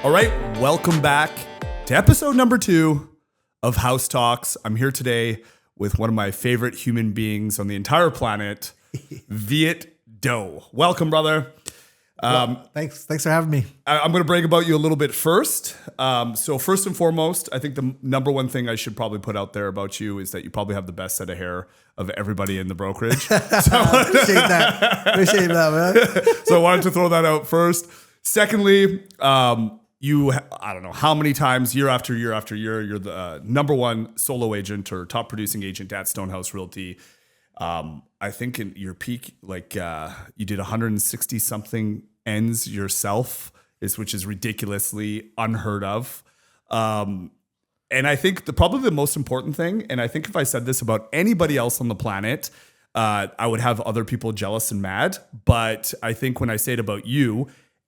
All right, welcome back to episode number 2 of Haustalks. I'm here today with one of my favorite human beings on the entire planet, Viet Do. Welcome, brother. Thanks for having me. I'm going to brag about you a little bit first. So first and foremost, I think the number one thing I should probably put out there about you is that you probably have the best set of hair of everybody in the brokerage. Appreciate that, man. So I wanted to throw that out first. Secondly, I don't know how many times year after year after year, you're the number one solo agent or top producing agent at Stonehaus Realty. I think in your peak, you did 160 something ends yourself, which is ridiculously unheard of. And I think probably the most important thing, and I think if I said this about anybody else on the planet, I would have other people jealous and mad. But I think when I say it about you,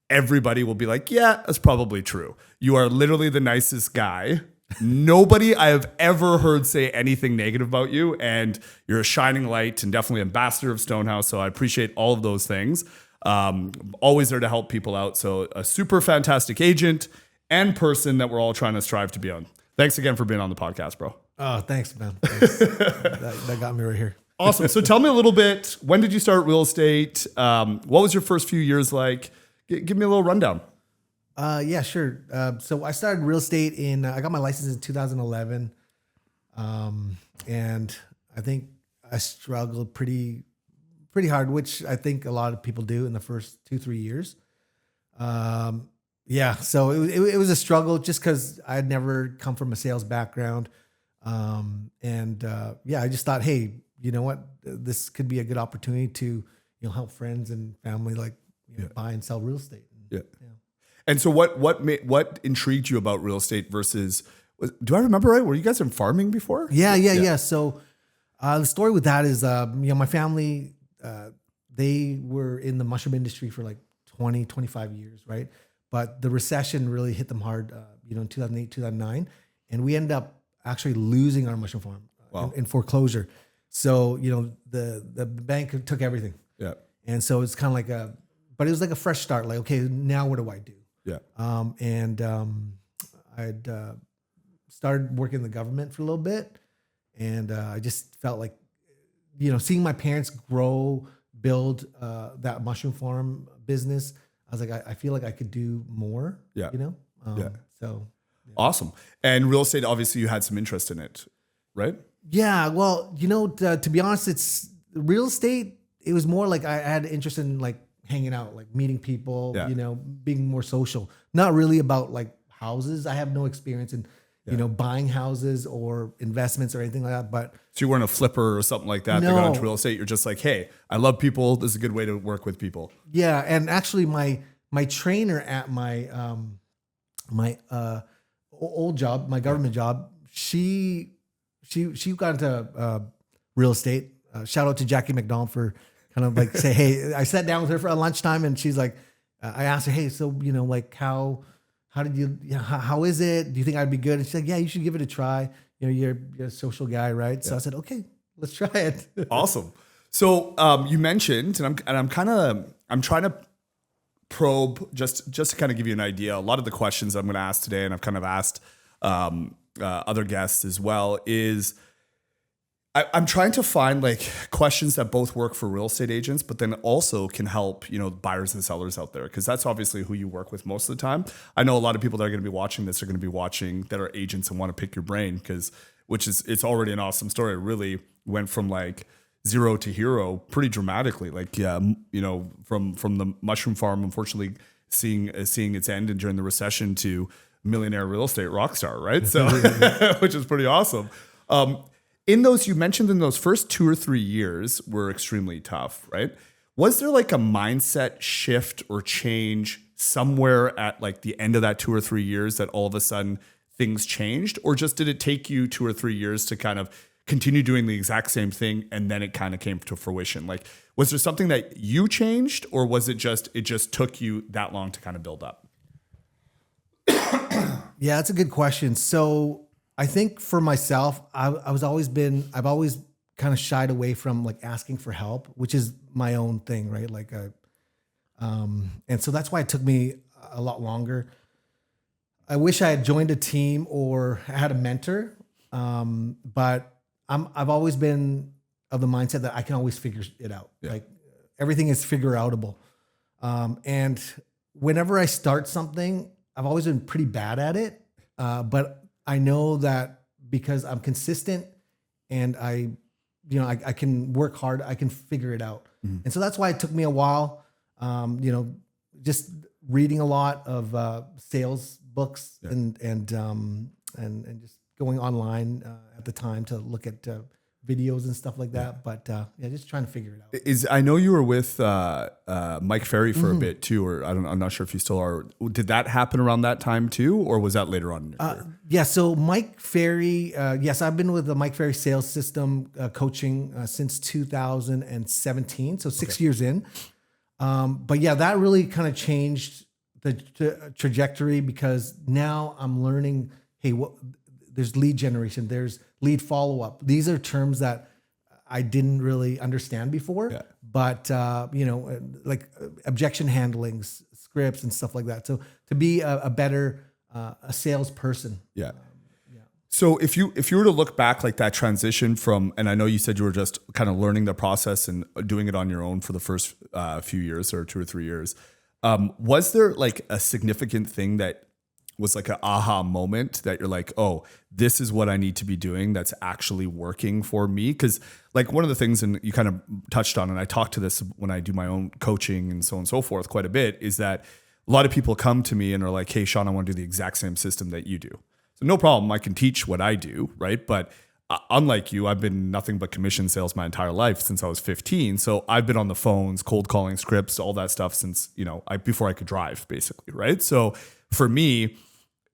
everybody will be like, yeah, that's probably true. You are literally the nicest guy. Nobody I have ever heard say anything negative about you, and you're a shining light and definitely ambassador of Stonehaus. So I appreciate all of those things. Always there to help people out. So a super fantastic agent and person that we're all trying to strive to be on. Thanks again for being on the podcast, bro. Oh, thanks, man. Thanks. that got me right here. Awesome. So tell me a little bit, when did you start real estate? What was your first few years like? Give me a little rundown. Yeah, sure. So I started real estate I got my license in 2011. And I think I struggled pretty hard, which I think a lot of people do in the first 2-3 years. Yeah, so it was a struggle just because I had never come from a sales background. I just thought, hey, you know what? This could be a good opportunity to, help friends and family, buy and sell real estate. Yeah. And so what intrigued you about real estate versus, do I remember right? Were you guys in farming before? Yeah. So the story with that is, my family, they were in the mushroom industry for 20, 25 years, right? But the recession really hit them hard, in 2008, 2009. And we ended up actually losing our mushroom farm in foreclosure. So, the bank took everything. Yeah. And so it's kind of but it was like a fresh start. Okay, now what do I do? Yeah. I'd started working in the government for a little bit, and I just felt like, seeing my parents build that mushroom farm business. I was like, I feel like I could do more. Yeah. So. Yeah. Awesome. And real estate, obviously, you had some interest in it, right? Yeah. Well, to be honest, it's real estate. It was more like I had interest in hanging out, meeting people, being more social, not really about houses. I have no experience in, buying houses or investments or anything like that. But so you weren't a flipper or something like that. No. That got into real estate. You're just like, hey, I love people. This is a good way to work with people. Yeah. And actually my trainer at my, old job, my government job, she got into, real estate. Shout out to Jackie McDonald for kind of say, hey, I sat down with her for a lunchtime and she's like, I asked her, hey, so, how did you, how is it? Do you think I'd be good? And she's like, yeah, you should give it a try. You're a social guy, right? So I said, okay, let's try it. Awesome. So you mentioned, and I'm trying to probe just to kind of give you an idea. A lot of the questions I'm going to ask today, and I've kind of asked other guests as well, is I'm trying to find questions that both work for real estate agents, but then also can help, buyers and sellers out there. Because that's obviously who you work with most of the time. I know a lot of people that are going to be watching this are going to be watching that are agents and want to pick your brain it's already an awesome story. It really went from zero to hero pretty dramatically. From the mushroom farm, unfortunately seeing its end and during the recession to millionaire real estate rock star, right? So, which is pretty awesome. You mentioned in those first 2 or 3 years were extremely tough, right? Was there a mindset shift or change somewhere at the end of that 2 or 3 years that all of a sudden things changed? Or just did it take you 2 or 3 years to kind of continue doing the exact same thing and then it kind of came to fruition? Was there something that you changed, or was it just took you that long to kind of build up? Yeah, that's a good question. So I think for myself, I've always kind of shied away from asking for help, which is my own thing, right? And so that's why it took me a lot longer. I wish I had joined a team or had a mentor. But I've always been of the mindset that I can always figure it out. Yeah. Like everything is figure outable. And whenever I start something, I've always been pretty bad at it. But I know that because I'm consistent and I can work hard, I can figure it out. And so that's why it took me a while, just reading a lot of sales books and just going online at the time to look at videos and stuff like that. But just trying to figure it out. I know you were with Mike Ferry for a bit too, or I'm not sure if you still are. Did that happen around that time too, or was that later on in your career? Yeah. So Mike Ferry, yes, I've been with the Mike Ferry sales system coaching since 2017. So 6 years in. But yeah, that really kind of changed the trajectory because now I'm learning, hey, there's lead generation, there's lead follow-up. These are terms that I didn't really understand before, but like objection handling, scripts and stuff like that. So to be a better a salesperson. Yeah. So if you were to look back like that transition from, and I know you said you were just kind of learning the process and doing it on your own for the first few years or 2 or 3 years, was there like a significant thing that was like an aha moment that you're like, oh, this is what I need to be doing that's actually working for me? Because like one of the things, and you kind of touched on, and I talk to this when I do my own coaching and so on and so forth quite a bit, is that a lot of people come to me and are like, hey, Sean, I want to do the exact same system that you do. So no problem, I can teach what I do, right? But unlike you, I've been nothing but commission sales my entire life since I was 15. So I've been on the phones, cold calling, scripts, all that stuff since, before I could drive, basically, right? So for me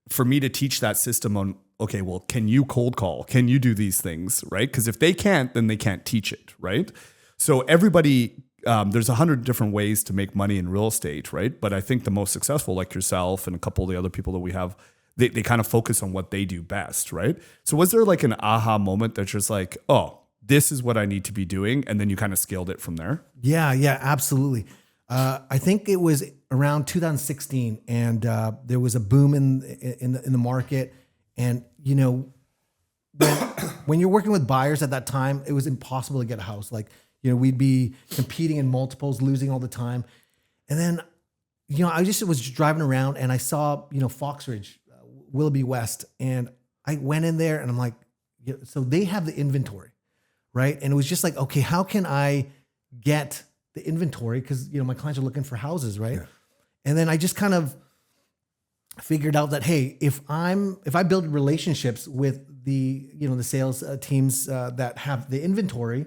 to teach that system on, okay, well, can you cold call? Can you do these things, right? Because if they can't, then they can't teach it, right? So everybody, there's 100 different ways to make money in real estate, right? But I think the most successful, like yourself and a couple of the other people that we have, they kind of focus on what they do best, right? So was there like an aha moment that's just like, oh, this is what I need to be doing, and then you kind of scaled it from there? Yeah, absolutely. I think it was around 2016, and there was a boom in the market. And when you're working with buyers at that time, it was impossible to get a house. Like we'd be competing in multiples, losing all the time. And then I just was driving around and I saw Fox Ridge, Willoughby West, and I went in there and I'm like, so they have the inventory, right? And it was just like, okay, how can I get the inventory? Because my clients are looking for houses, right? Yeah. And then I just kind of figured out that, hey, if I build relationships with the the sales teams that have the inventory,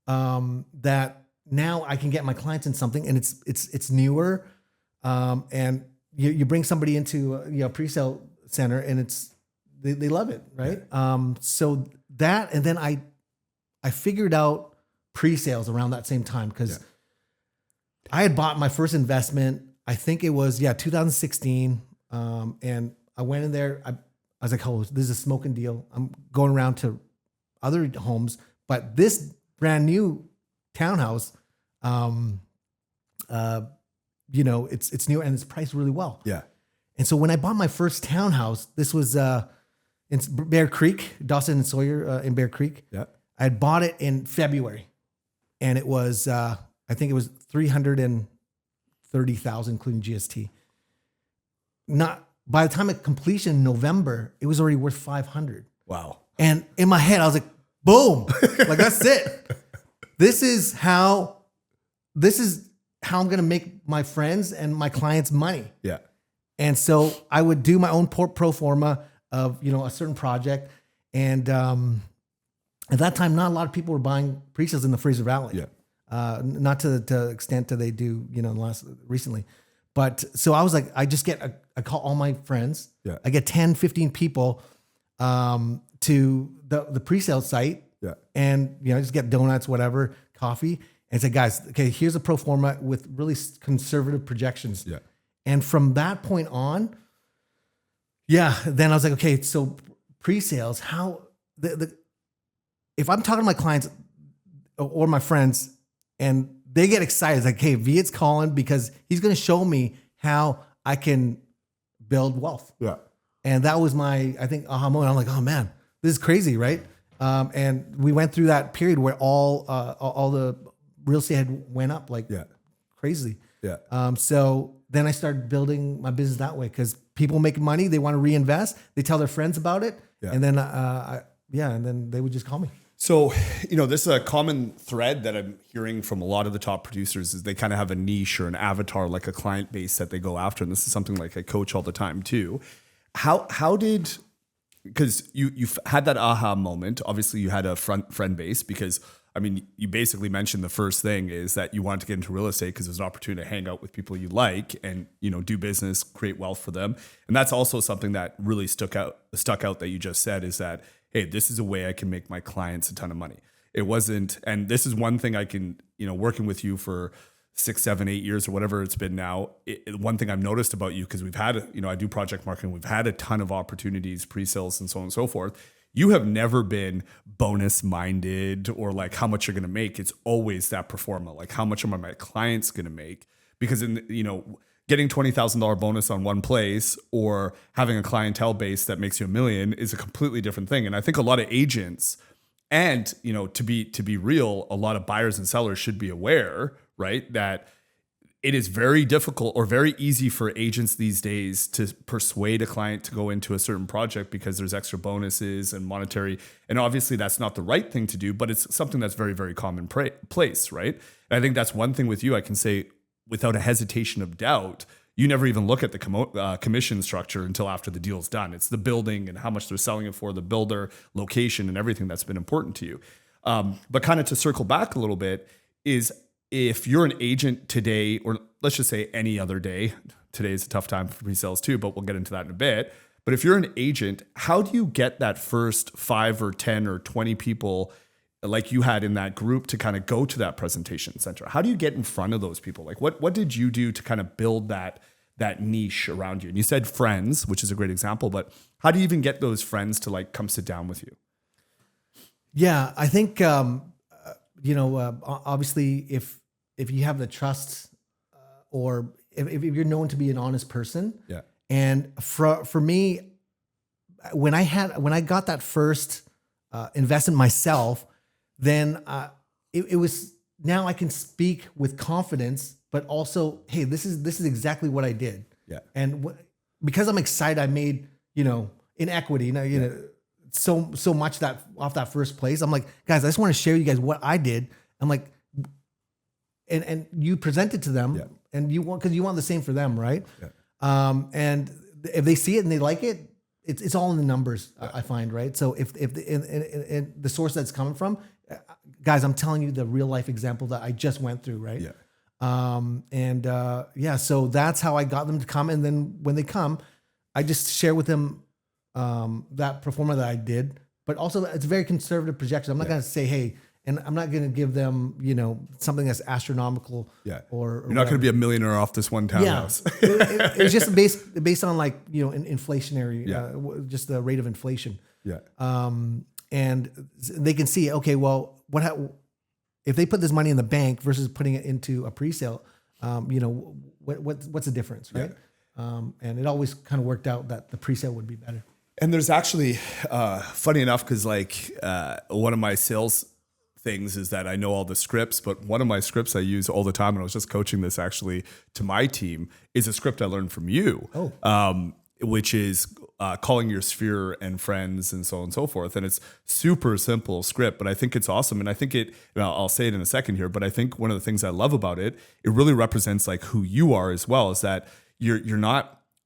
that now I can get my clients in something, and it's newer, and you bring somebody into a pre-sale center, and they love it, right? So that, and then I figured out pre-sales around that same time because I had bought my first investment. I think it was 2016, and I went in there. I was like, oh, this is a smoking deal. I'm going around to other homes, but this brand new townhouse, it's new and it's priced really well. Yeah. And so when I bought my first townhouse, this was in Bear Creek, Dawson and Sawyer in Bear Creek. Yeah. I had bought it in February, and it was I think it was $330,000 including GST. Not by the time of completion in November, it was already worth $500,000. Wow. And in my head, I was like, boom, like that's it. This is how I'm going to make my friends and my clients money. Yeah. And so I would do my own pro forma of, a certain project. And at that time, not a lot of people were buying pre-sales in the Fraser Valley. Yeah. Not to the extent that they do, recently. But so I was like, I just I call all my friends. Yeah. I get 10, 15 people to the pre-sale site. Yeah. And, just get donuts, whatever, coffee. And say, guys, okay, here's a pro forma with really conservative projections. Yeah. And from that point on, then I was like, okay, so pre-sales, how if I'm talking to my clients or my friends and they get excited, it's like, hey, Viet's calling because he's going to show me how I can build wealth. Yeah. And that was my, I think, aha moment. I'm like, oh man, this is crazy, right? And we went through that period where all the real estate had went up like crazy. Yeah. So then I started building my business that way because people make money, they want to reinvest, they tell their friends about it, and then and then they would just call me. So, this is a common thread that I'm hearing from a lot of the top producers is they kind of have a niche or an avatar, like a client base that they go after. And this is something like I coach all the time too. How did, because you've had that aha moment. Obviously you had a friend base because you basically mentioned the first thing is that you wanted to get into real estate because there's an opportunity to hang out with people you like and, do business, create wealth for them. And that's also something that really stuck out that you just said is that, hey, this is a way I can make my clients a ton of money. It wasn't, and this is one thing I can, working with you for 6, 7, 8 years or whatever it's been now. One thing I've noticed about you, because we've had, I do project marketing, we've had a ton of opportunities, pre-sales and so on and so forth. You have never been bonus minded or like how much you're going to make. It's always that pro forma, like how much am my clients going to make? Because getting $20,000 bonus on one place or having a clientele base that makes you $1 million is a completely different thing. And I think a lot of agents and, to be real, a lot of buyers and sellers should be aware, right, that it is very difficult or very easy for agents these days to persuade a client to go into a certain project because there's extra bonuses and monetary. And obviously that's not the right thing to do, but it's something that's very, very commonplace, right? And I think that's one thing with you, I can say without a hesitation of doubt, you never even look at the commission structure until after the deal's done. It's the building and how much they're selling it for, the builder, location, and everything that's been important to you. But kind of to circle back a little bit is if you're an agent today, or let's just say any other day, today is a tough time for pre-sales too, but we'll get into that in a bit. But if you're an agent, how do you get that first 5 or 10 or 20 people like you had in that group to kind of go to that presentation center? How do you get in front of those people? Like what did you do to kind of build that niche around you? And you said friends, which is a great example, but how do you even get those friends to like come sit down with you? Yeah, I think, obviously if you have the trust or if you're known to be an honest person. Yeah. And for me, when I got that first investment myself, then it was, now I can speak with confidence, but also, hey, this is exactly what I did. Yeah. And because I'm excited, I made, in equity, so much that off that first place. I'm like, guys, I just want to share you guys what I did. I'm like, and you present it to them and you want the same for them. Right. Yeah. And if they see it and they like it, it's all in the numbers. I find, right. So if in the source that's coming from, guys, I'm telling you the real life example that I just went through. Right. Yeah. So that's how I got them to come. And then when they come, I just share with them that pro forma that I did, but also it's a very conservative projection. I'm not going to say, hey, and I'm not going to give them, something that's astronomical. Yeah. Or you're not going to be a millionaire off this one townhouse. Yeah. It's just based on like, inflationary, just the rate of inflation. Yeah. And they can see, okay, well, if they put this money in the bank versus putting it into a pre-sale, what's the difference, right? Yeah. And it always kind of worked out that the pre-sale would be better. And there's actually, funny enough, because like one of my sales things is that I know all the scripts, but one of my scripts I use all the time, and I was just coaching this actually to my team, is a script I learned from you, which is calling your sphere and friends and so on and so forth. And it's super simple script, but I think it's awesome. And I think I'll say it in a second here, but I think one of the things I love about it, it really represents like who you are as well, is that you're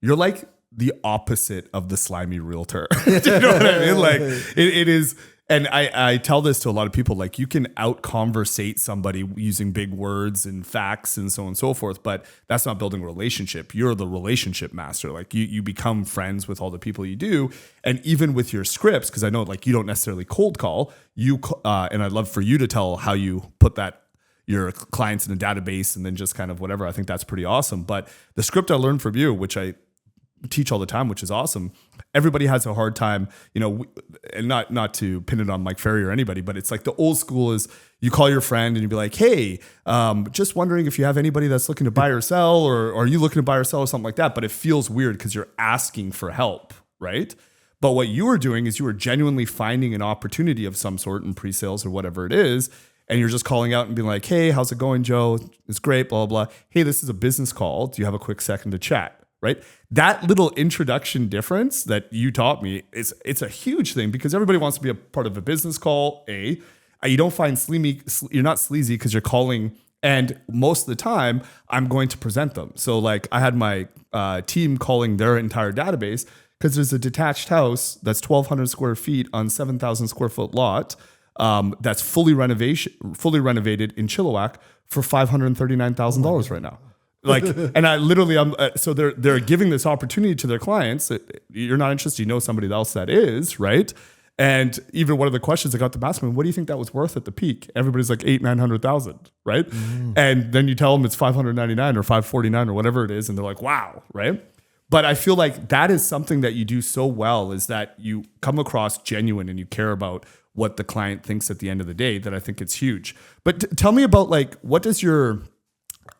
like the opposite of the slimy realtor. Do you know what I mean? Like it is. And I tell this to a lot of people, like you can out-conversate somebody using big words and facts and so on and so forth, but that's not building a relationship. You're the relationship master. Like you become friends with all the people you do. And even with your scripts, because I know like you don't necessarily cold call, and I'd love for you to tell how you put your clients in a database and then just kind of whatever. I think that's pretty awesome. But the script I learned from you, which I teach all the time, which is awesome. Everybody has a hard time, and not to pin it on Mike Ferry or anybody, but it's like the old school is you call your friend and you be like, hey, just wondering if you have anybody that's looking to buy or sell, or are you looking to buy or sell or something like that? But it feels weird because you're asking for help, right? But what you were doing is you were genuinely finding an opportunity of some sort in pre-sales or whatever it is. And you're just calling out and being like, hey, how's it going, Joe? It's great, blah, blah, blah. Hey, this is a business call. Do you have a quick second to chat? Right? That little introduction difference that you taught me, it's a huge thing because everybody wants to be a part of a business call. You don't find you're not sleazy because you're calling. And most of the time, I'm going to present them. So like I had my team calling their entire database because there's a detached house that's 1,200 square feet on 7,000 square foot lot that's fully renovated in Chilliwack for $539,000 right now. Like, and I literally, so they're giving this opportunity to their clients that you're not interested, you know somebody else that is, right? And even one of the questions I got to ask them, what do you think that was worth at the peak? Everybody's like 800,000-900,000, right? And then you tell them it's 599 or 549 or whatever it is, and they're like, wow, right? But I feel like that is something that you do so well is that you come across genuine and you care about what the client thinks at the end of the day, that I think it's huge. But tell me about like, what does your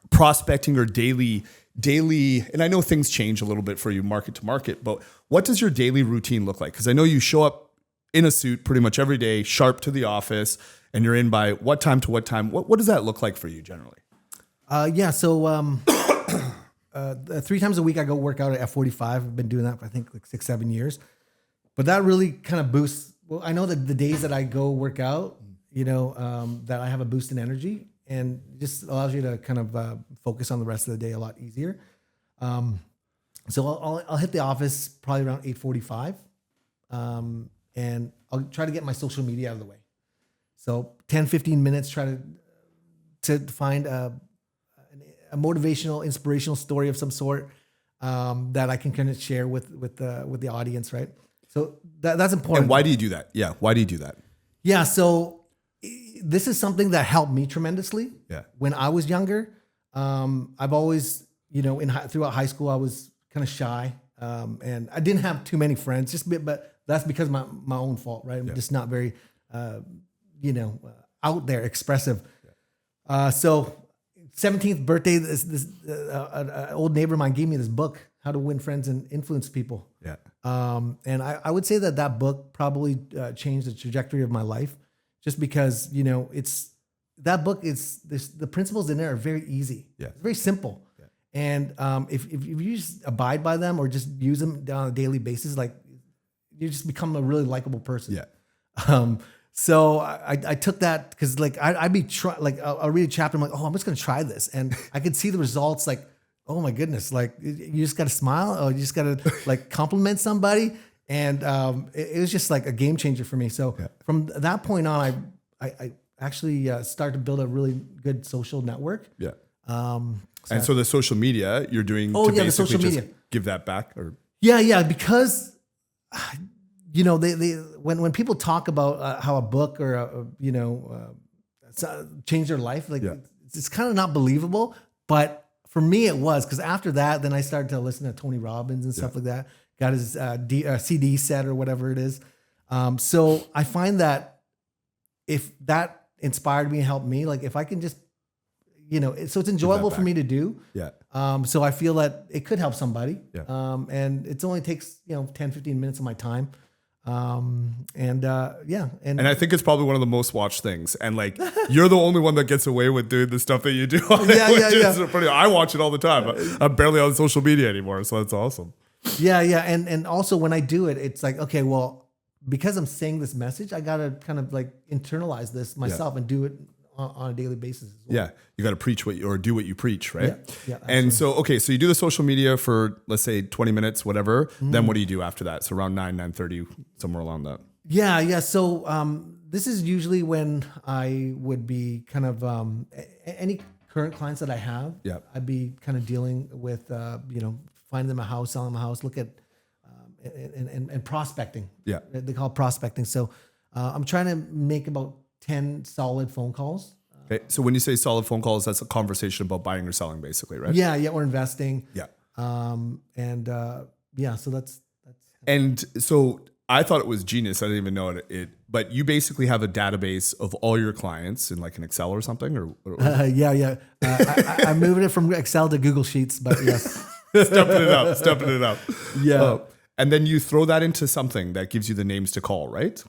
prospecting or daily, and I know things change a little bit for you market to market, but what does your daily routine look like? Because I know you show up in a suit pretty much every day, sharp to the office, and you're in by what time to what time? What does that look like for you generally? So 3 times a week I go work out at F45. I've been doing that for I think like 6-7 years. But that really kind of boosts. Well, I know that the days that I go work out, that I have a boost in energy, and just allows you to kind of focus on the rest of the day a lot easier. So I'll hit the office probably around 8:45, and I'll try to get my social media out of the way. So 10-15 minutes, try to find a motivational, inspirational story of some sort that I can kind of share with the audience, right? So that's important. And why do you do that? Yeah, why do you do that? Yeah, so this is something that helped me tremendously. Yeah. When I was younger, I've always, throughout high school, I was kind of shy, and I didn't have too many friends. But that's because of my own fault, right? I'm just not very, out there, expressive. Yeah. So 17th birthday, this old neighbor of mine gave me this book, How to Win Friends and Influence People. Yeah. And I would say that book probably changed the trajectory of my life, just because that book is the principles in there are very easy. Yeah. It's very simple. Yeah. And if you just abide by them or just use them on a daily basis, like you just become a really likable person. Yeah. So I took that because like I'd be I'll read a chapter. I'm like, oh, I'm just gonna try this, and I could see the results. Like, oh my goodness, like you just gotta smile, or you just gotta like compliment somebody, and it was just like a game changer for me. So from that point on, I actually started to build a really good social network. Yeah. And so the social media you're doing to basically just give that back, or because. When people talk about how a book or changed their life, like it's kind of not believable. But for me, it was, because after that, then I started to listen to Tony Robbins and stuff like that. Got his CD set or whatever it is. So I find that if that inspired me and helped me, like if I can just, so it's enjoyable for me to do. Yeah. So I feel that it could help somebody. Yeah. And it only takes 10-15 minutes of my time. And I think it's probably one of the most watched things, and like you're the only one that gets away with doing the stuff that you do on it, pretty, I watch it all the time. I'm barely on social media anymore, so that's awesome. And also when I do it, it's like, okay, well, because I'm saying this message, I gotta kind of like internalize this myself and do it on a daily basis as well. Yeah, you got to preach do what you preach, right? Yeah. And so you do the social media for, let's say, 20 minutes, whatever. Then what do you do after that? So around 9:30, somewhere along that. Yeah. So this is usually when I would be kind of any current clients that I have. Yeah, I'd be kind of dealing with finding them a house, selling them a house, look at and prospecting. Yeah, they call it prospecting. So I'm trying to make about 10 solid phone calls. Okay. So when you say solid phone calls, that's a conversation about buying or selling, basically, right? Yeah, or investing. Yeah. And So that's And so I thought it was genius. I didn't even know it. But you basically have a database of all your clients in like an Excel or something, or yeah. I'm moving it from Excel to Google Sheets, but yes. stepping it up. Yeah. And then you throw that into something that gives you the names to call, right?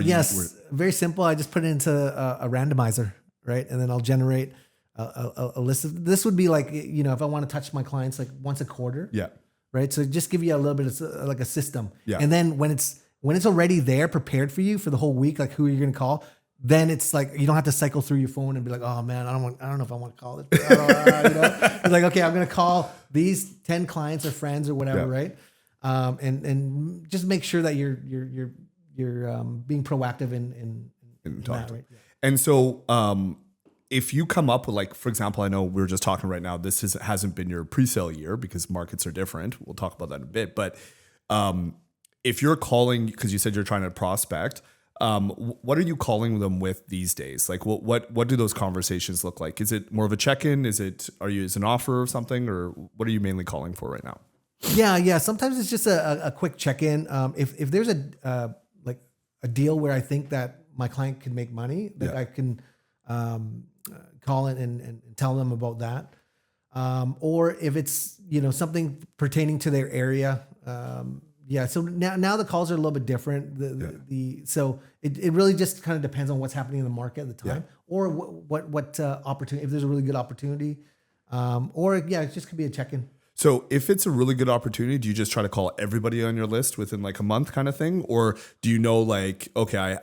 Yes, very simple. I just put it into a randomizer, right? And then I'll generate a list of, this would be like, if I want to touch my clients like once a quarter. Yeah. Right. So just give you a little bit of like a system. Yeah. And then when it's already there prepared for you for the whole week, like who you're going to call, then it's like, you don't have to cycle through your phone and be like, oh man, I don't know if I want to call it. It's like, okay, I'm going to call these 10 clients or friends or whatever. Yeah. Right. And just make sure that you're being proactive in that, right? Yeah. And so, if you come up with, like, for example, I know we were just talking right now, hasn't been your pre-sale year because markets are different. We'll talk about that in a bit. But if you're calling, because you said you're trying to prospect, what are you calling them with these days? Like, what do those conversations look like? Is it more of a check-in? Is it an offer or something? Or what are you mainly calling for right now? Yeah. Sometimes it's just a quick check-in. If there's a deal where I think that my client can make money, that I can call in and tell them about that. Or if it's, something pertaining to their area. So now the calls are a little bit different. So it really just kind of depends on what's happening in the market at the time, or what opportunity, if there's a really good opportunity, it just could be a check-in. So if it's a really good opportunity, do you just try to call everybody on your list within like a month kind of thing? Or do you know, like, okay,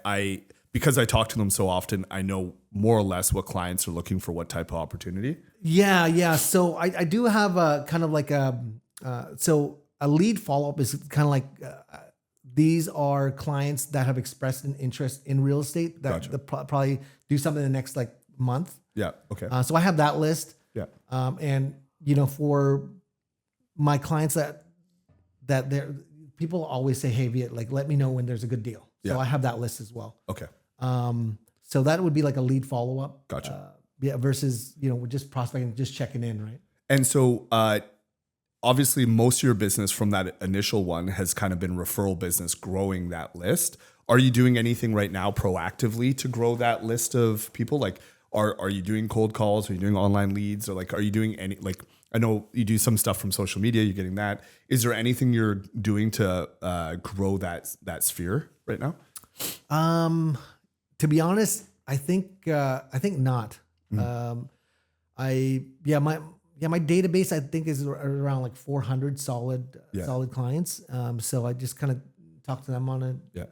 because I talk to them so often, I know more or less what clients are looking for, what type of opportunity? Yeah. So I do have a kind of like so a lead follow-up is kind of like, these are clients that have expressed an interest in real estate that Gotcha. they'll probably do something in the next like month. Yeah. Okay. So I have that list. Yeah. And for my clients that they're, people always say, hey, Viet, like, let me know when there's a good deal. So I have that list as well. Okay. So that would be like a lead follow-up. Gotcha. Versus, we're just prospecting, just checking in, right? And so, obviously most of your business from that initial one has kind of been referral business, growing that list. Are you doing anything right now proactively to grow that list of people? Like, are you doing cold calls? Are you doing online leads? Or like, are you doing any, like, I know you do some stuff from social media, you're getting that. Is there anything you're doing to grow that sphere right now? To be honest, I think not. My database, I think, is around like 400 solid clients. So I just kind of talk to them on it. Yeah.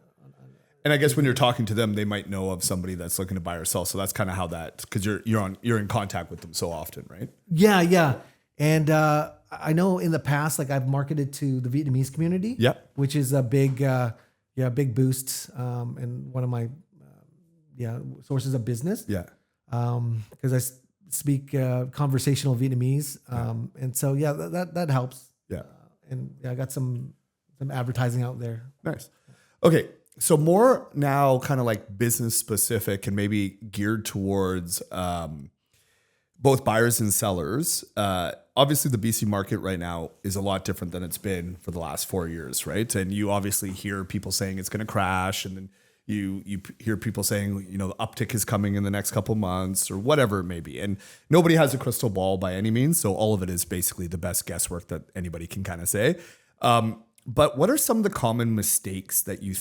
And I guess when you're talking to them, they might know of somebody that's looking to buy or sell. So that's kind of how that, because you're in contact with them so often, right? Yeah. And I know in the past, like, I've marketed to the Vietnamese community, which is a big boost, and one of my sources of business. Yeah. Because I speak conversational Vietnamese, and so that helps. Yeah. And I got some advertising out there. Nice. Okay. So more now kind of like business specific and maybe geared towards both buyers and sellers. Obviously the BC market right now is a lot different than it's been for the last 4 years, right? And you obviously hear people saying it's going to crash, and then you hear people saying, the uptick is coming in the next couple months or whatever it may be. And nobody has a crystal ball by any means. So all of it is basically the best guesswork that anybody can kind of say. But what are some of the common mistakes that you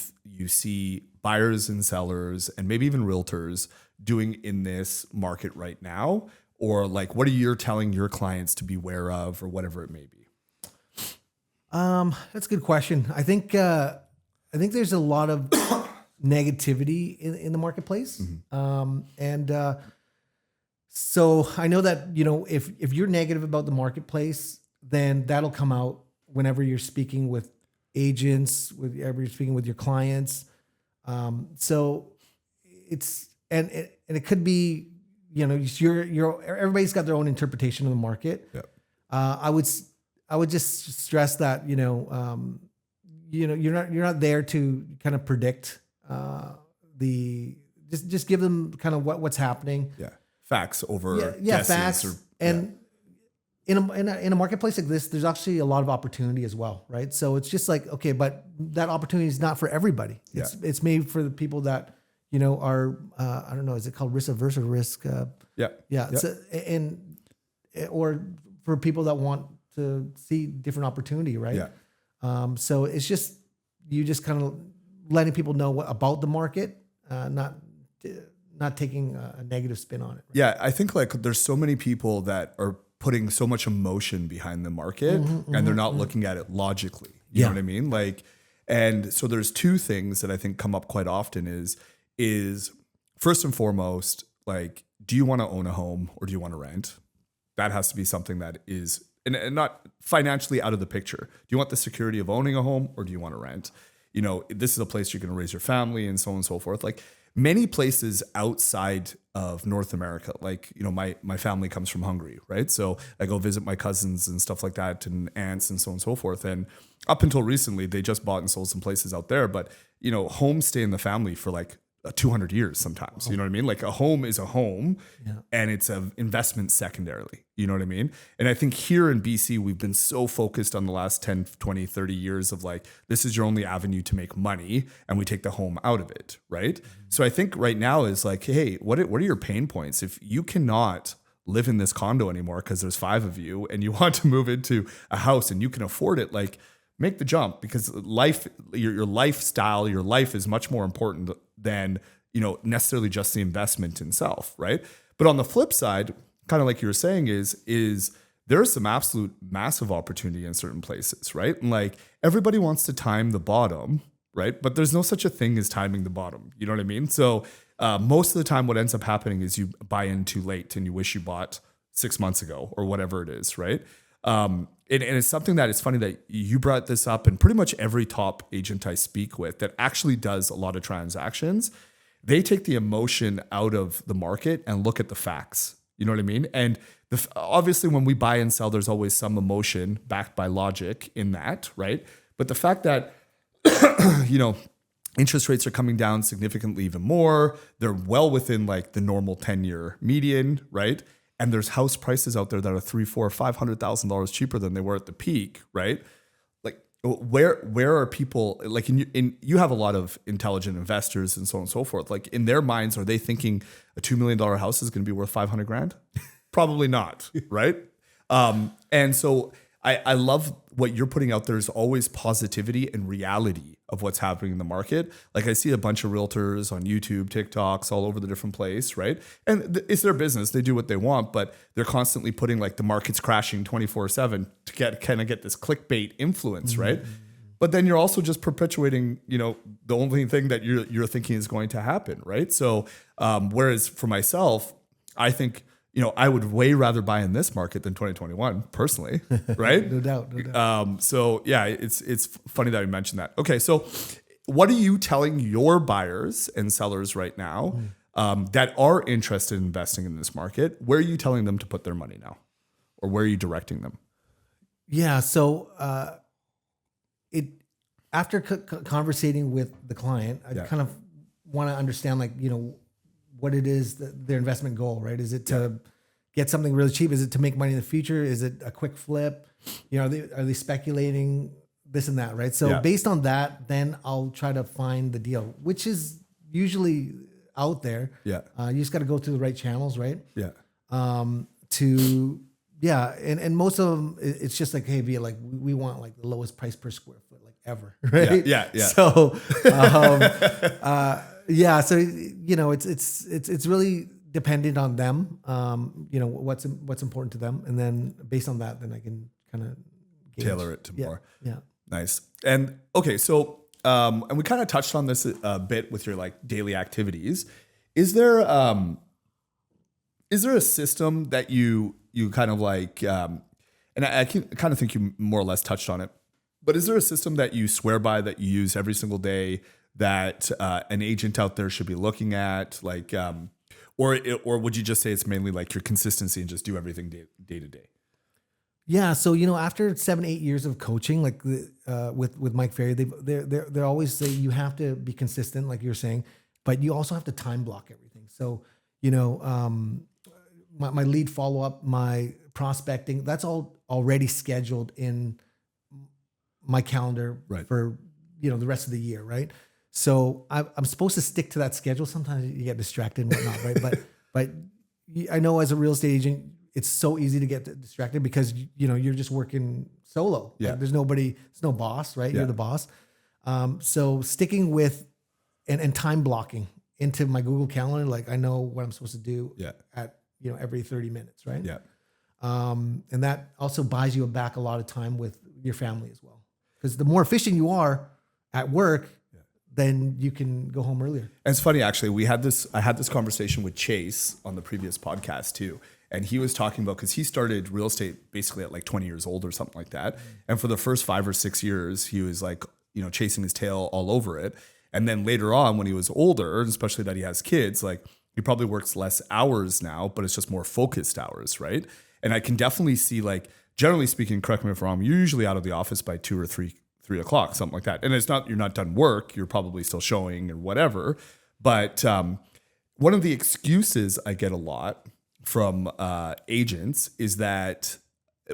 see buyers and sellers and maybe even realtors doing in this market right now? Or like, what are you telling your clients to be aware of, or whatever it may be? That's a good question. I think there's a lot of negativity in the marketplace. Mm-hmm. So I know that, if you're negative about the marketplace, then that'll come out whenever you're speaking with agents, whenever you're speaking with your clients. So it's, and it could be, everybody's got their own interpretation of the market. Yep. I would just stress that, you're not there to kind of predict, just give them kind of what's happening. Yeah. Facts over facts. in a marketplace like this, there's actually a lot of opportunity as well, right? So it's just like, okay, but that opportunity is not for everybody. It's made for the people that, are, I don't know, is it called risk averse or risk? Yeah. So, or for people that want to see different opportunity, right? Yeah. So it's just, you just kind of letting people know about the market, not taking a negative spin on it. Right? Yeah. I think like there's so many people that are putting so much emotion behind the market and they're not looking at it logically. You know what I mean? Like, and so there's two things that I think come up quite often is first and foremost, like, do you want to own a home or do you want to rent? That has to be something that is, and not financially out of the picture. Do you want the security of owning a home or do you want to rent? This is a place you're going to raise your family and so on and so forth. Like many places outside of North America, like, my family comes from Hungary, right? So I go visit my cousins and stuff like that and aunts and so on and so forth. And up until recently, they just bought and sold some places out there. But, homes stay in the family for like 200 years sometimes. You know what I mean? Like a home is a home and it's an investment secondarily. You know what I mean? And I think here in BC, we've been so focused on the last 10, 20, 30 years of like, this is your only avenue to make money and we take the home out of it, right? So I think right now is like, hey, what are your pain points? If you cannot live in this condo anymore because there's 5 of you and you want to move into a house and you can afford it, like make the jump because life, your lifestyle, your life is much more important than, necessarily just the investment itself, right? But on the flip side, kind of like you were saying is there's some absolute massive opportunity in certain places, right? And like everybody wants to time the bottom, right? But there's no such a thing as timing the bottom. You know what I mean? So most of the time what ends up happening is you buy in too late and you wish you bought 6 months ago or whatever it is, right? And it's something that it's funny that you brought this up, and pretty much every top agent I speak with that actually does a lot of transactions, they take the emotion out of the market and look at the facts. You know what I mean? And obviously when we buy and sell, there's always some emotion backed by logic in that, right? But the fact that, interest rates are coming down significantly even more, they're well within like the normal 10-year median, right? And there's house prices out there that are $300,000, $400,000, $500,000 cheaper than they were at the peak, right? Like where are people like you have a lot of intelligent investors and so on and so forth. Like in their minds, are they thinking a $2 million house is going to be worth $500,000? Probably not, right? And so I love what you're putting out there is always positivity and reality of what's happening in the market. Like I see a bunch of realtors on YouTube, TikToks, all over the different place, right? And it's their business. They do what they want, but they're constantly putting like the market's crashing 24/7 to get this clickbait influence, right? But then you're also just perpetuating, the only thing that you're thinking is going to happen, right? So whereas for myself, I think, I would way rather buy in this market than 2021 personally, right? No doubt. So yeah, it's funny that you mentioned that. Okay. So what are you telling your buyers and sellers right now that are interested in investing in this market? Where are you telling them to put their money now? Or where are you directing them? Yeah. So after conversating with the client, I kind of want to understand what it is, their investment goal, right? Is it to get something really cheap? Is it to make money in the future? Is it a quick flip? Are they speculating this and that, right? So based on that, then I'll try to find the deal, which is usually out there. Yeah. You just got to go through the right channels, right? Yeah. And most of them, it's just like, hey, Via, like we want like the lowest price per square foot, like ever, right? Yeah. So, so it's really dependent on them. What's important to them, and then based on that, then I can kind of tailor it to more. Yeah, nice. And okay, so and we kind of touched on this a bit with your like daily activities. Is there a system that you kind of like, and I kind of think you more or less touched on it, but is there a system that you swear by that you use every single day that an agent out there should be looking at, like, or would you just say it's mainly like your consistency and just do everything day to day? Yeah. So, after 7-8 years of coaching, like with Mike Ferry, they're always say you have to be consistent, like you're saying, but you also have to time block everything. So, my lead follow up, my prospecting, that's all already scheduled in my calendar for, the rest of the year. Right. So I'm supposed to stick to that schedule. Sometimes you get distracted and whatnot. Right. But I know as a real estate agent, it's so easy to get distracted because, you're just working solo. Yeah. Like there's no boss, right? Yeah. You're the boss. So sticking with and time blocking into my Google Calendar, like I know what I'm supposed to do at, every 30 minutes. Right. Yeah. And that also buys you back a lot of time with your family as well. Because the more efficient you are at work, then you can go home earlier. And it's funny, actually, I had this conversation with Chase on the previous podcast too. And he was talking about, because he started real estate basically at like 20 years old or something like that. And for the first 5 or 6 years, he was like, chasing his tail all over it. And then later on, when he was older, especially that he has kids, like he probably works less hours now, but it's just more focused hours, right? And I can definitely see, like, generally speaking, correct me if I'm wrong, you're usually out of the office by 2 or 3 o'clock, something like that. And it's not, you're not done work, you're probably still showing or whatever. But one of the excuses I get a lot from agents is that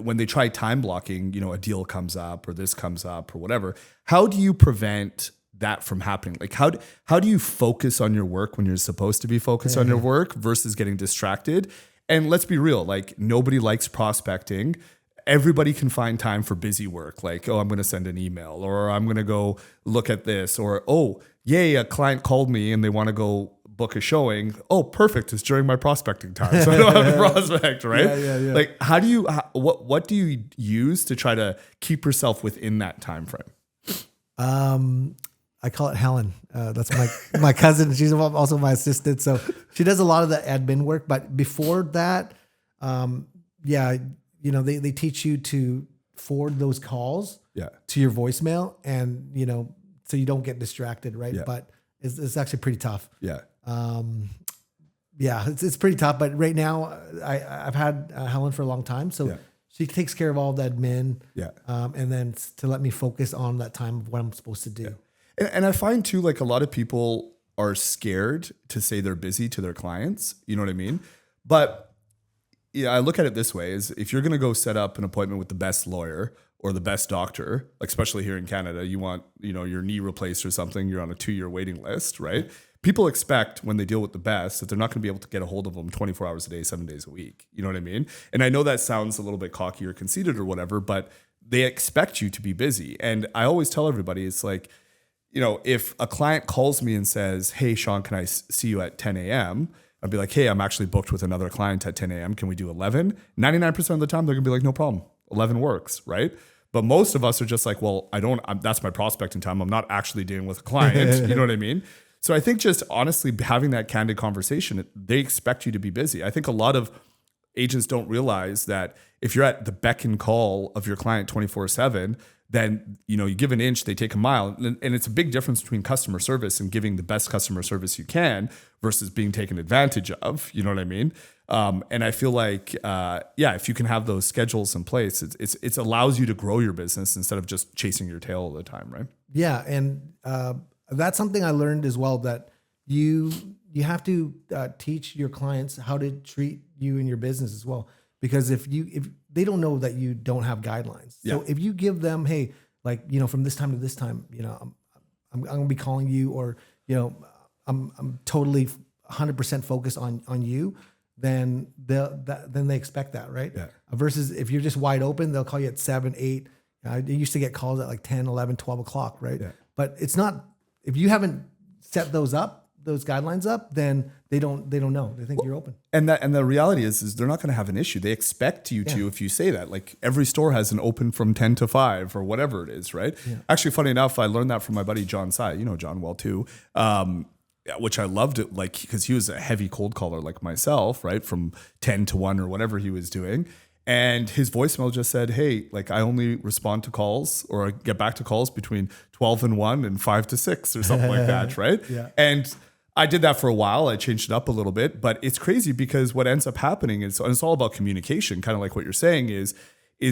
when they try time blocking, a deal comes up or this comes up or whatever. How do you prevent that from happening? Like how do you focus on your work when you're supposed to be focused on your work versus getting distracted? And let's be real, like nobody likes prospecting. Everybody can find time for busy work. Like, oh, I'm going to send an email, or I'm going to go look at this, or, oh, yay, a client called me and they want to go book a showing. Oh, perfect. It's during my prospecting time. So I don't have to prospect, right? Yeah. Like, what do you use to try to keep yourself within that time frame? I call it Helen. That's my cousin. She's also my assistant. So she does a lot of the admin work. But before that, they teach you to forward those calls to your voicemail, and so you don't get distracted, right? Yeah. But it's actually pretty tough. Yeah. It's pretty tough. But right now, I've had Helen for a long time, so she takes care of all the admin. Yeah. And then to let me focus on that time of what I'm supposed to do. Yeah. And I find too, like a lot of people are scared to say they're busy to their clients. You know what I mean? But I look at it this way: is if you're going to go set up an appointment with the best lawyer or the best doctor, like especially here in Canada, you want, your knee replaced or something, you're on a 2-year waiting list, right? People expect when they deal with the best that they're not going to be able to get a hold of them 24 hours a day, 7 days a week. You know what I mean? And I know that sounds a little bit cocky or conceited or whatever, but they expect you to be busy. And I always tell everybody, it's like, if a client calls me and says, hey, Sean, can I see you at 10 a.m.? I'd be like, hey, I'm actually booked with another client at 10 a.m. Can we do 11? 99% of the time, they're going to be like, no problem. 11 works, right? But most of us are just like, well, that's my prospecting time. I'm not actually dealing with a client. You know what I mean? So I think just honestly having that candid conversation, they expect you to be busy. I think a lot of agents don't realize that if you're at the beck and call of your client 24/7, then, you give an inch, they take a mile. And it's a big difference between customer service and giving the best customer service you can versus being taken advantage of. You know what I mean? And I feel like, if you can have those schedules in place, it allows you to grow your business instead of just chasing your tail all the time, right? Yeah. And that's something I learned as well, that you have to teach your clients how to treat you in your business as well. Because if they don't know that you don't have guidelines. So if you give them, hey, like, from this time to this time, I'm going to be calling you, or, I'm totally 100% focused on you, then they expect that, right? Yeah. Versus if you're just wide open, they'll call you at 7, 8. They used to get calls at like 10, 11, 12 o'clock, right? Yeah. But it's not, if you haven't set those guidelines up, then they don't know. They think you're open. And the reality is they're not going to have an issue. They expect you to, if you say that. Like every store has an open from 10 to 5 or whatever it is, right? Yeah. Actually, funny enough, I learned that from my buddy John Sy. You know John well too, which I loved it, like, because he was a heavy cold caller like myself, right? From 10 to 1 or whatever he was doing. And his voicemail just said, hey, like I only respond to calls or get back to calls between 12 and 1 and 5 to 6 or something like that, right? Yeah. And I did that for a while. I changed it up a little bit, but it's crazy because what ends up happening is, and it's all about communication, kind of like what you're saying is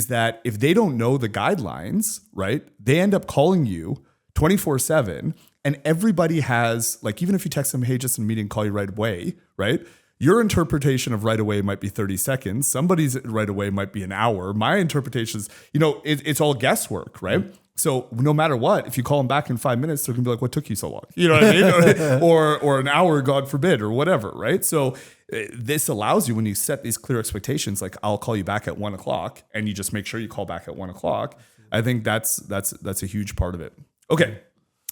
that if they don't know the guidelines, right, they end up calling you 24/7, and everybody has, like, even if you text them, hey, just in a meeting, call you right away, right? Your interpretation of right away might be 30 seconds. Somebody's right away might be an hour. My interpretation is, it's all guesswork, right? So no matter what, if you call them back in 5 minutes, they're gonna be like, "What took you so long?" You know what I mean? or an hour, God forbid, or whatever, right? So this allows you, when you set these clear expectations, like I'll call you back at 1 o'clock, and you just make sure you call back at 1 o'clock. I think that's a huge part of it. Okay,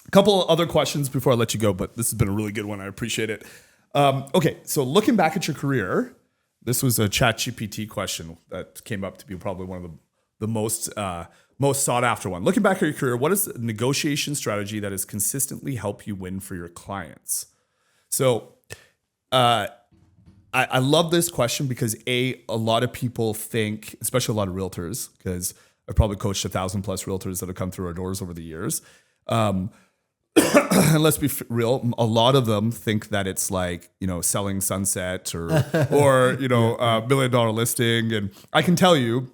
a couple of other questions before I let you go, but this has been a really good one. I appreciate it. Okay, so looking back at your career, this was a ChatGPT question that came up to be probably one of the most sought after one. Looking back at your career, what is the negotiation strategy that has consistently helped you win for your clients? So I love this question because a lot of people think, especially a lot of realtors, because I've probably coached 1,000+ realtors that have come through our doors over the years. And let's be real, a lot of them think that it's like, selling Sunset or $1 million listing. And I can tell you,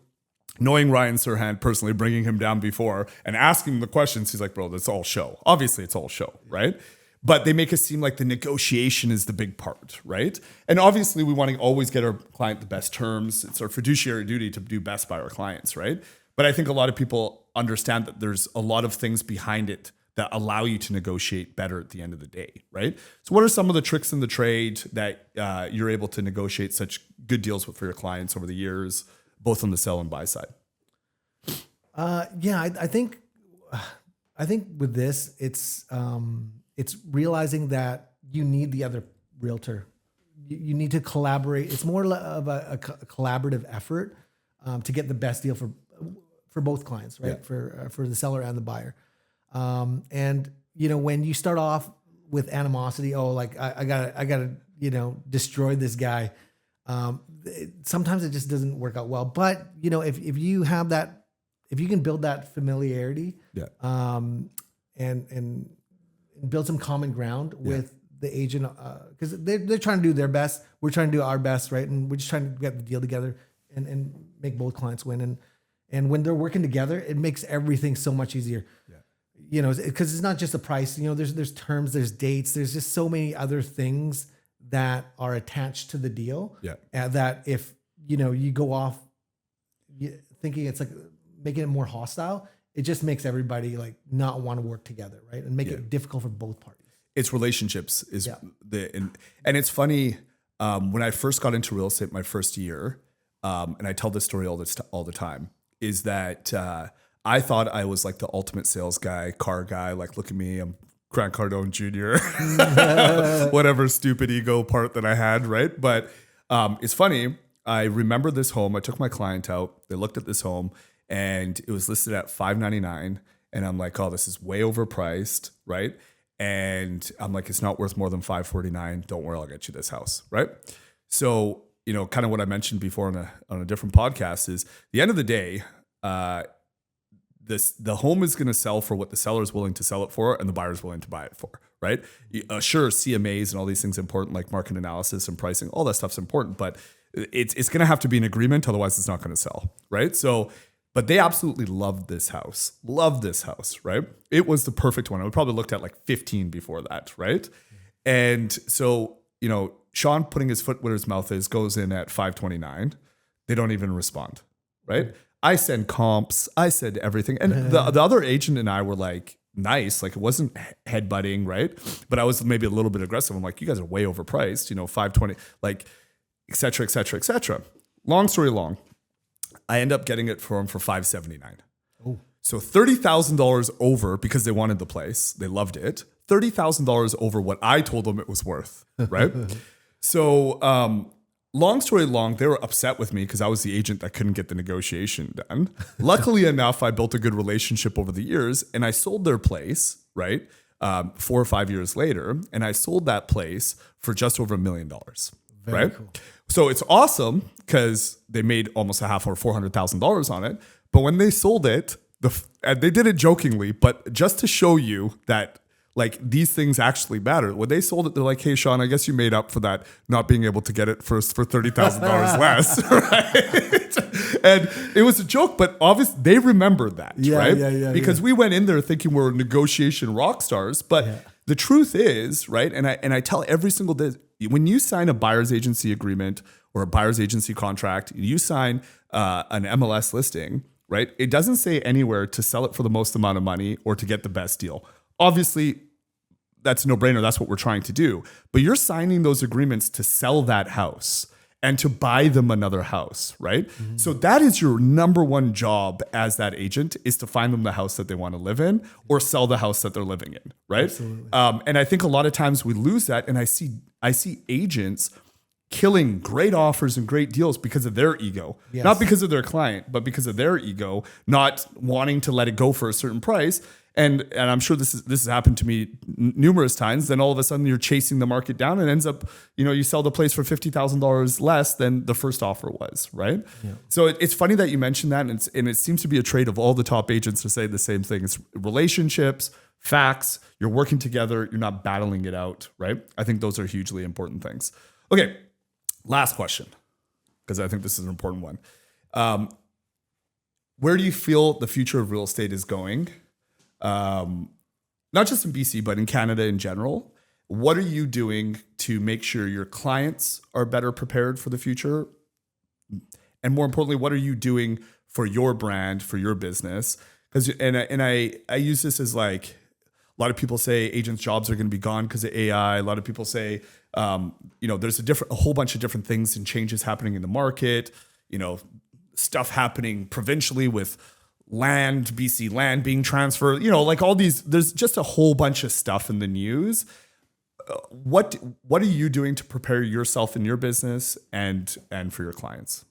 knowing Ryan Serhant personally, bringing him down before and asking him the questions, he's like, "Bro, that's all show." Obviously, it's all show, right? But they make it seem like the negotiation is the big part, right? And obviously, we want to always get our client the best terms. It's our fiduciary duty to do best by our clients, right? But I think a lot of people understand that there's a lot of things behind it that allow you to negotiate better at the end of the day, right? So what are some of the tricks in the trade that you're able to negotiate such good deals with for your clients over the years, both on the sell and buy side? I think with this, it's realizing that you need the other realtor. You need to collaborate. It's more of a collaborative effort to get the best deal for both clients, right? Yeah. For the seller and the buyer. And when you start off with animosity, I gotta destroy this guy. Sometimes it just doesn't work out well. But if you have that, if you can build that familiarity, and build some common ground with the agent, because they're trying to do their best, we're trying to do our best, right? And we're just trying to get the deal together and make both clients win. And when they're working together, it makes everything so much easier. Because it's not just the price. There's terms, there's dates, there's just so many other things that are attached to the deal. That if you go off thinking it's like making it more hostile, it just makes everybody like not want to work together, right? And make it difficult for both parties. It's relationships and it's funny when I first got into real estate my first year, and I tell this story all the time, is that I thought I was like the ultimate sales guy, car guy. Like, look at me, I'm Grant Cardone Jr. Whatever stupid ego part that I had, right? But it's funny. I remember this home. I took my client out. They looked at this home, and it was listed at $599. And I'm like, "Oh, this is way overpriced, right?" And I'm like, "It's not worth more than $549. Don't worry, I'll get you this house, right?" So kind of what I mentioned before on a different podcast is the end of the day. The home is going to sell for what the seller is willing to sell it for and the buyer is willing to buy it for, right? Sure, CMAs and all these things are important, like market analysis and pricing, all that stuff's important, but it's going to have to be an agreement, otherwise it's not going to sell, right? So, but they absolutely loved this house, right? It was the perfect one. I probably looked at like 15 before that, right? And so, Sean putting his foot where his mouth is goes in at $529. They don't even respond, right? I send comps, I said everything. And the other agent and I were like, nice. Like, it wasn't headbutting, right? But I was maybe a little bit aggressive. I'm like, you guys are way overpriced, $520, like, et cetera, et cetera, et cetera. Long story long, I end up getting it for him for $579. Oh. So $30,000 over because they wanted the place. They loved it. $30,000 over what I told them it was worth, right? So, long story long, they were upset with me because I was the agent that couldn't get the negotiation done. Luckily enough, I built a good relationship over the years, and I sold their place, right? 4 or 5 years later, and I sold that place for just over $1 million, right? Cool. So it's awesome because they made almost $500,000 or $400,000 on it. But when they sold it, and they did it jokingly, but just to show you that like these things actually matter. When they sold it, they're like, "Hey, Sean, I guess you made up for that not being able to get it for $30,000 less," right? And it was a joke, but obviously they remembered that, right? Because we went in there thinking we were negotiation rock stars, but the truth is, right? And I tell every single day, when you sign a buyer's agency agreement or a buyer's agency contract, you sign an MLS listing, right? It doesn't say anywhere to sell it for the most amount of money or to get the best deal. Obviously, that's a no-brainer. That's what we're trying to do. But you're signing those agreements to sell that house and to buy them another house, right? Mm-hmm. So that is your number one job as that agent, is to find them the house that they want to live in or sell the house that they're living in, right? Absolutely. And I think a lot of times we lose that. And I see agents killing great offers and great deals because of their ego, yes. Not because of their client, but because of their ego, not wanting to let it go for a certain price. And I'm sure this has happened to me numerous times. Then all of a sudden you're chasing the market down and ends up, you sell the place for $50,000 less than the first offer was, right? Yeah. So it's funny that you mentioned that, and it seems to be a trait of all the top agents to say the same thing. It's relationships, facts. You're working together. You're not battling it out, right? I think those are hugely important things. Okay, last question, because I think this is an important one. Where do you feel the future of real estate is going? Not just in BC, but in Canada in general. What are you doing to make sure your clients are better prepared for the future? And more importantly, what are you doing for your brand, for your business? Because I use this as like, a lot of people say agents' jobs are going to be gone because of AI. A lot of people say, there's a whole bunch of different things and changes happening in the market. Stuff happening provincially with BC land being transferred, like all these, there's just a whole bunch of stuff in the news. What are you doing to prepare yourself in your business and for your clients?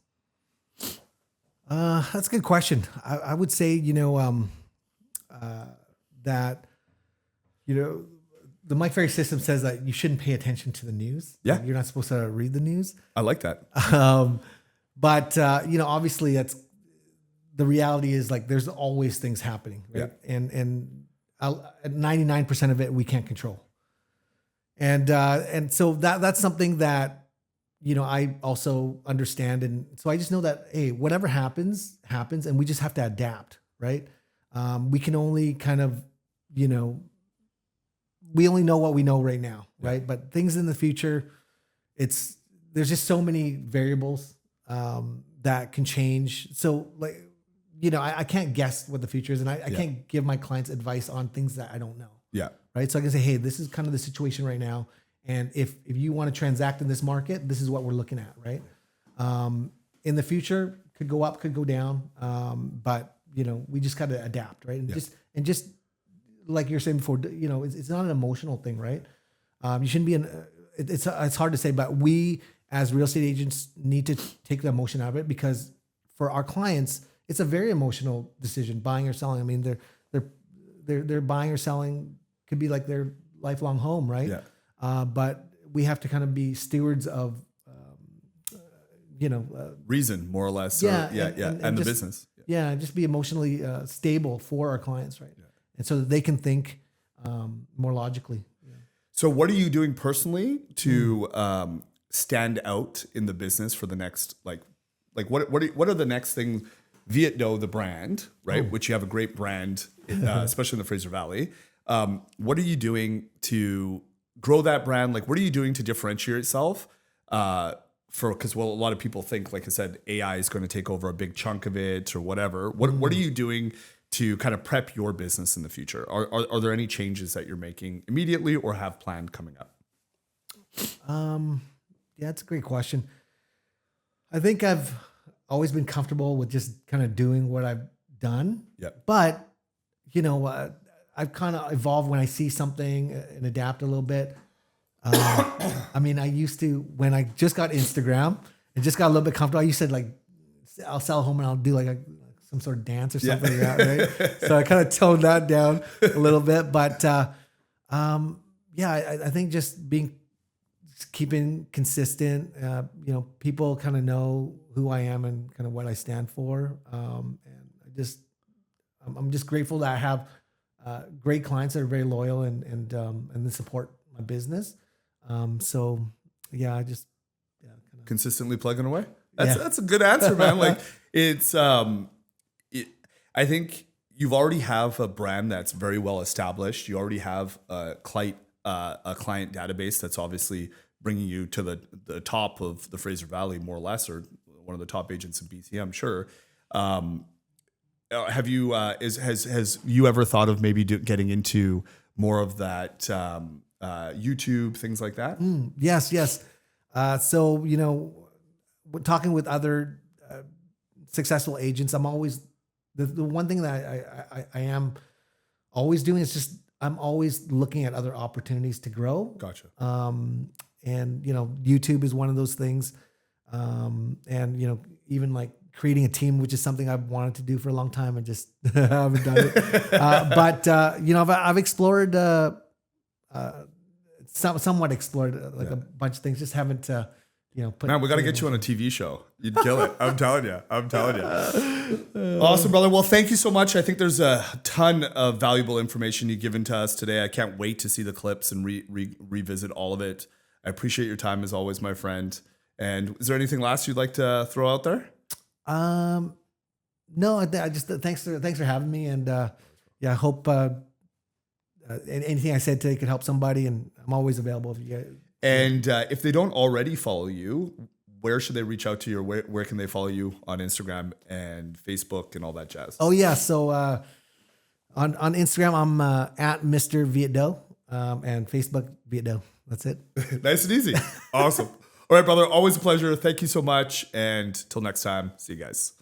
That's a good question. I would say, that, the Mike Ferry system says that you shouldn't pay attention to the news. Yeah. Like, you're not supposed to read the news. I like that. But obviously the reality is, like, there's always things happening, right? Yeah. And 99% of it we can't control. And so that's something that, I also understand. And so I just know that, hey, whatever happens, and we just have to adapt, right? We can only kind of, we only know what we know right now, right? But things in the future, there's just so many variables that can change. So, like, I can't guess what the future is, and I can't give my clients advice on things that I don't know. Yeah. Right. So I can say, hey, this is kind of the situation right now. And if you want to transact in this market, this is what we're looking at. Right. In the future, could go up, could go down. But we just got to adapt. Right. And just like you're saying before, it's not an emotional thing. Right. You shouldn't be it's hard to say, but we as real estate agents need to take the emotion out of it, because for our clients, it's a very emotional decision, buying or selling. I mean, they're buying or selling, could be like their lifelong home, right? Yeah. But we have to kind of be stewards of, reason, more or less. Yeah, and the business. Yeah, just be emotionally stable for our clients, right? Yeah. And so that they can think more logically. Yeah. So, what are you doing personally to stand out in the business for the next, like what are the next things? Viet Do, the brand, right? Which you have a great brand, especially in the Fraser Valley. What are you doing to grow that brand? Like, what are you doing to differentiate yourself? Because a lot of people think, like I said, AI is going to take over a big chunk of it or whatever. What are you doing to kind of prep your business in the future? Are there any changes that you're making immediately or have planned coming up? Yeah, that's a great question. I think I've always been comfortable with just kind of doing what I've done. Yeah. But, I've kind of evolved when I see something and adapt a little bit. I mean, I used to, when I just got Instagram and just got a little bit comfortable, I used to, like, I'll sell home and I'll do like some sort of dance or something like that, right? So I kind of toned that down a little bit. But I think just keeping consistent, people kind of know who I am and kind of what I stand for. And I'm just grateful that I have great clients that are very loyal and they support my business. Consistently plugging away. That's a good answer, man. Like, it's I think you've already have a brand that's very well established. You already have a a client database that's obviously bringing you to the top of the Fraser Valley, more or less, or one of the top agents in BC, I'm sure. Have you has you ever thought of maybe getting into more of that YouTube, things like that? Yes. So, talking with other successful agents, I'm always the one thing that I am always doing is just I'm always looking at other opportunities to grow. Gotcha. And YouTube is one of those things. And even like creating a team, which is something I've wanted to do for a long time and just haven't done it. But I've explored, somewhat explored a bunch of things. Just haven't, put. Man, we got to get you on a TV show. You'd kill it. I'm telling you. Awesome, brother. Well, thank you so much. I think there's a ton of valuable information you've given to us today. I can't wait to see the clips and revisit all of it. I appreciate your time as always, my friend. And is there anything last you'd like to throw out there? No, I just thanks for having me, and I hope anything I said today could help somebody, and I'm always available if you guys. And if they don't already follow you, where should they reach out to you, or where can they follow you on Instagram and Facebook and all that jazz? Oh yeah, so on Instagram I'm at Mr. Viet Do, and Facebook Viet Do. That's it. Nice and easy. Awesome. All right, brother. Always a pleasure. Thank you so much. And till next time, see you guys.